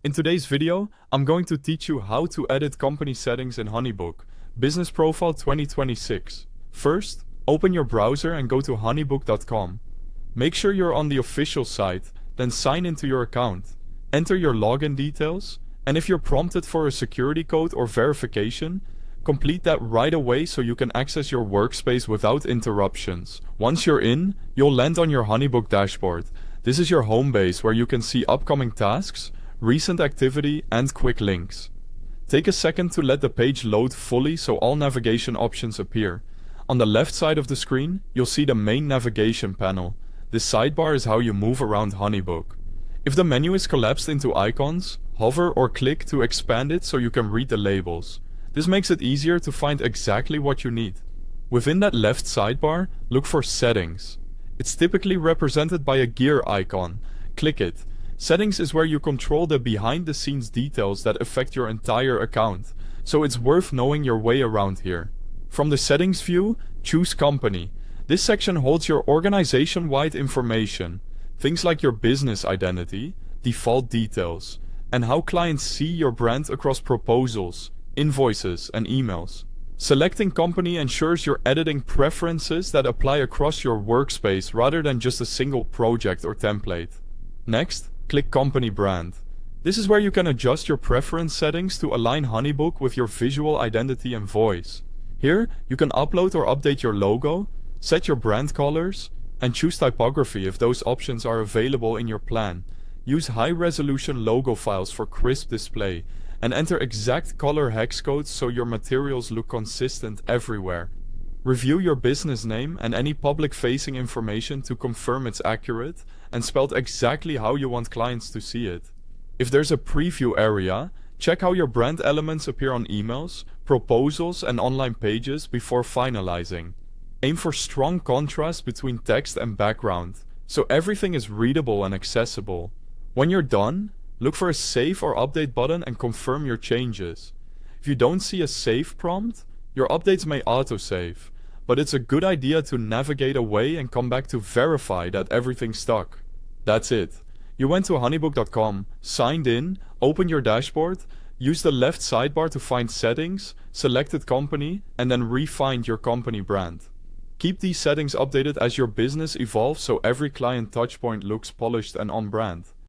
In today's video, I'm going to teach you how to edit company settings in HoneyBook, Business Profile 2026. First, open your browser and go to honeybook.com. Make sure you're on the official site, then sign into your account. Enter your login details, and if you're prompted for a security code or verification, complete that right away so you can access your workspace without interruptions. Once you're in, you'll land on your HoneyBook dashboard. This is your home base where you can see upcoming tasks, recent activity, and quick links. Take a second to let the page load fully so all navigation options appear. On the left side of the screen, you'll see the main navigation panel. This sidebar is how you move around HoneyBook. If the menu is collapsed into icons, hover or click to expand it so you can read the labels. This makes it easier to find exactly what you need. Within that left sidebar, look for Settings. It's typically represented by a gear icon. Click it. Settings is where you control the behind-the-scenes details that affect your entire account, so it's worth knowing your way around here. From the Settings view, choose Company. This section holds your organization-wide information, things like your business identity, default details, and how clients see your brand across proposals, invoices, and emails. Selecting Company ensures you're editing preferences that apply across your workspace rather than just a single project or template. Next, click Company Brand. This is where you can adjust your preference settings to align HoneyBook with your visual identity and voice. Here, you can upload or update your logo, set your brand colors, and choose typography if those options are available in your plan. Use high-resolution logo files for crisp display, and enter exact color hex codes so your materials look consistent everywhere. Review your business name and any public-facing information to confirm it's accurate and spelled exactly how you want clients to see it. If there's a preview area, check how your brand elements appear on emails, proposals, and online pages before finalizing. Aim for strong contrast between text and background, so everything is readable and accessible. When you're done, look for a Save or Update button and confirm your changes. If you don't see a Save prompt, your updates may autosave, but it's a good idea to navigate away and come back to verify that everything's stuck. That's it. You went to honeybook.com, signed in, opened your dashboard, used the left sidebar to find Settings, selected Company, and then refined your company brand. Keep these settings updated as your business evolves so every client touchpoint looks polished and on brand.